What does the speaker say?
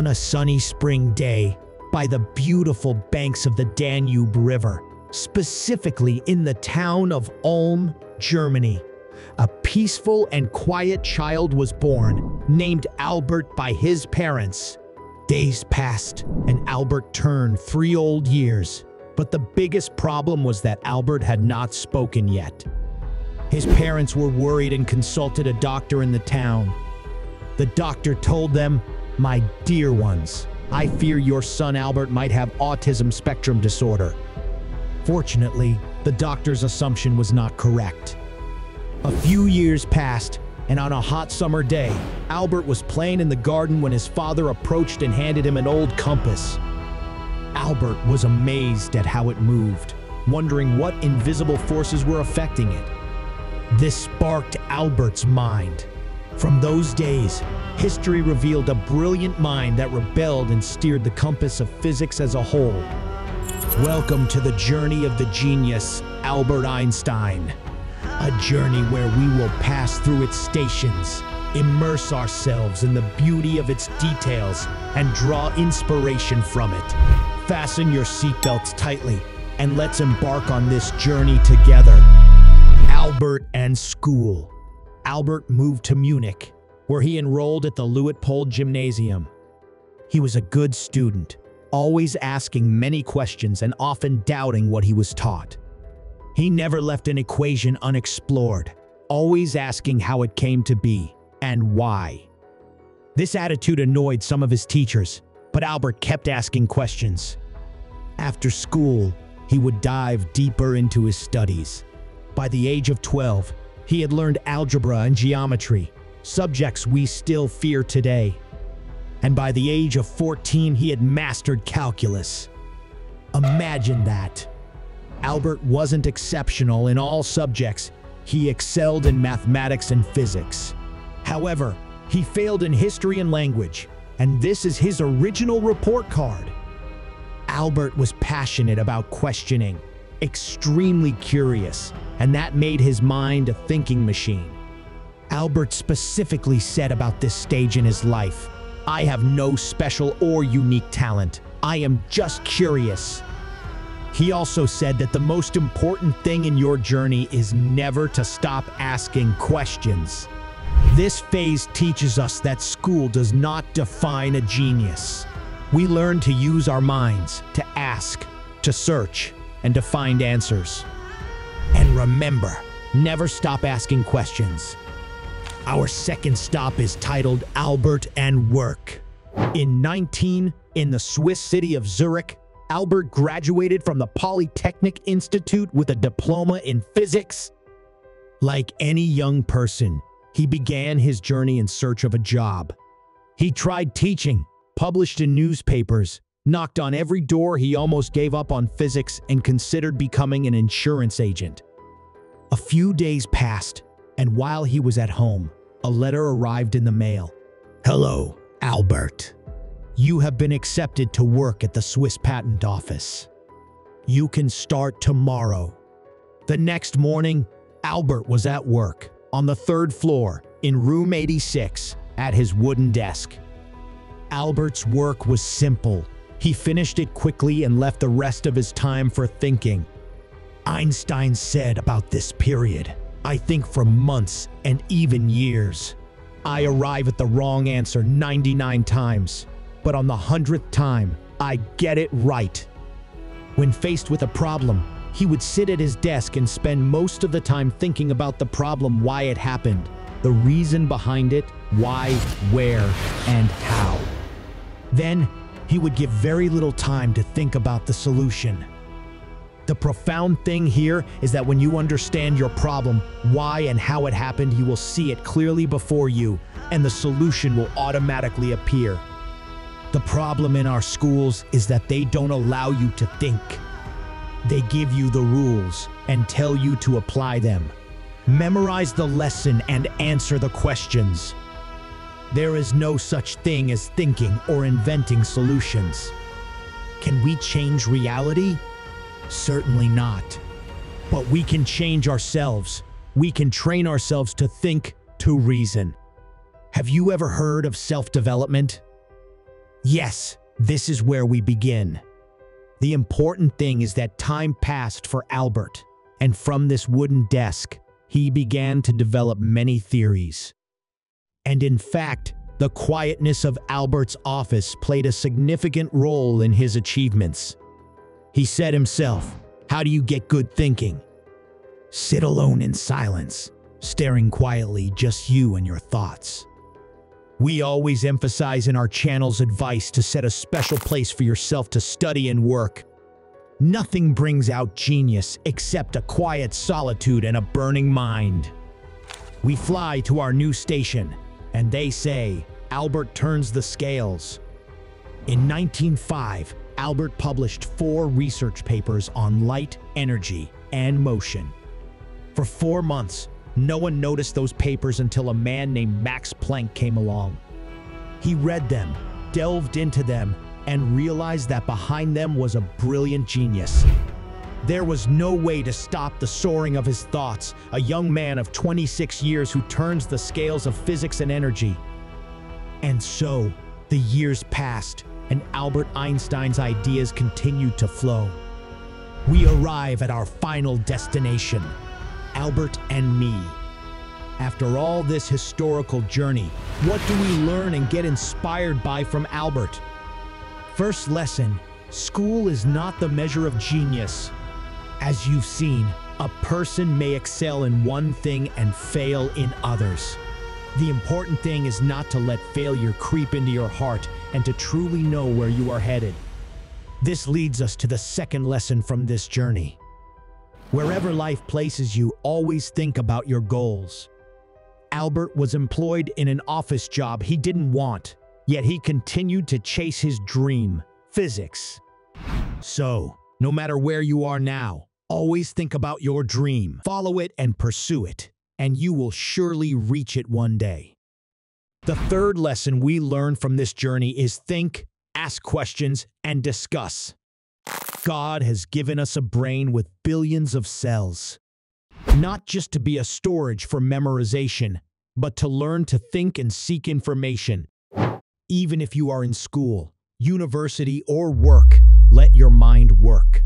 On a sunny spring day, by the beautiful banks of the Danube River, specifically in the town of Ulm, Germany, a peaceful and quiet child was born, named Albert by his parents. Days passed, and Albert turned 3 old years, but the biggest problem was that Albert had not spoken yet. His parents were worried and consulted a doctor in the town. The doctor told them, "My dear ones, I fear your son Albert might have autism spectrum disorder." Fortunately, the doctor's assumption was not correct. A few years passed, and on a hot summer day, Albert was playing in the garden when his father approached and handed him an old compass. Albert was amazed at how it moved, wondering what invisible forces were affecting it. This sparked Albert's mind. From those days, history revealed a brilliant mind that rebelled and steered the compass of physics as a whole. Welcome to the journey of the genius, Albert Einstein. A journey where we will pass through its stations, immerse ourselves in the beauty of its details, and draw inspiration from it. Fasten your seatbelts tightly, and let's embark on this journey together. Albert and school. Albert moved to Munich, where he enrolled at the Luitpold Gymnasium. He was a good student, always asking many questions and often doubting what he was taught. He never left an equation unexplored, always asking how it came to be and why. This attitude annoyed some of his teachers, but Albert kept asking questions. After school, he would dive deeper into his studies. By the age of 12, he had learned algebra and geometry, subjects we still fear today. And by the age of 14, he had mastered calculus. Imagine that. Albert wasn't exceptional in all subjects. He excelled in mathematics and physics. However, he failed in history and language, and this is his original report card. Albert was passionate about questioning, extremely curious, and that made his mind a thinking machine. Albert specifically said about this stage in his life, "I have no special or unique talent. I am just curious." He also said that the most important thing in your journey is never to stop asking questions. This phase teaches us that school does not define a genius. We learn to use our minds, to ask, to search, and to find answers. And remember, never stop asking questions. Our second stop is titled Albert and Work. In the Swiss city of Zurich, Albert graduated from the Polytechnic Institute with a diploma in physics. Like any young person, he began his journey in search of a job. He tried teaching, published in newspapers, knocked on every door. He almost gave up on physics and considered becoming an insurance agent. A few days passed, and while he was at home, a letter arrived in the mail. "Hello, Albert. You have been accepted to work at the Swiss Patent Office. You can start tomorrow." The next morning, Albert was at work, on the 3rd floor, in room 86, at his wooden desk. Albert's work was simple. He finished it quickly and left the rest of his time for thinking. Einstein said about this period, "I think for months and even years. I arrive at the wrong answer 99 times. But on the 100th time, I get it right." When faced with a problem, he would sit at his desk and spend most of the time thinking about the problem, why it happened, the reason behind it, why, where, and how. Then, he would give very little time to think about the solution. The profound thing here is that when you understand your problem, why and how it happened, you will see it clearly before you, and the solution will automatically appear. The problem in our schools is that they don't allow you to think. They give you the rules and tell you to apply them. Memorize the lesson and answer the questions. There is no such thing as thinking or inventing solutions. Can we change reality? Certainly not. But we can change ourselves. We can train ourselves to think, to reason. Have you ever heard of self-development? Yes, this is where we begin. The important thing is that time passed for Albert, and from this wooden desk, he began to develop many theories. And in fact, the quietness of Albert's office played a significant role in his achievements. He said himself, "How do you get good thinking? Sit alone in silence, staring quietly, just you and your thoughts." We always emphasize in our channel's advice to set a special place for yourself to study and work. Nothing brings out genius except a quiet solitude and a burning mind. We fly to our new station, and they say, Albert turns the scales. In 1905, Albert published 4 research papers on light, energy, and motion. For 4 months, no one noticed those papers until a man named Max Planck came along. He read them, delved into them, and realized that behind them was a brilliant genius. There was no way to stop the soaring of his thoughts, a young man of 26 years who turns the scales of physics and energy. And so, the years passed, and Albert Einstein's ideas continued to flow. We arrive at our final destination, Albert and me. After all this historical journey, what do we learn and get inspired by from Albert? First lesson, school is not the measure of genius. As you've seen, a person may excel in one thing and fail in others. The important thing is not to let failure creep into your heart and to truly know where you are headed. This leads us to the second lesson from this journey. Wherever life places you, always think about your goals. Albert was employed in an office job he didn't want, yet he continued to chase his dream, physics. So, no matter where you are now, always think about your dream, follow it and pursue it, and you will surely reach it one day. The third lesson we learn from this journey is think, ask questions, and discuss. God has given us a brain with billions of cells, not just to be a storage for memorization, but to learn to think and seek information. Even if you are in school, university, or work, let your mind work.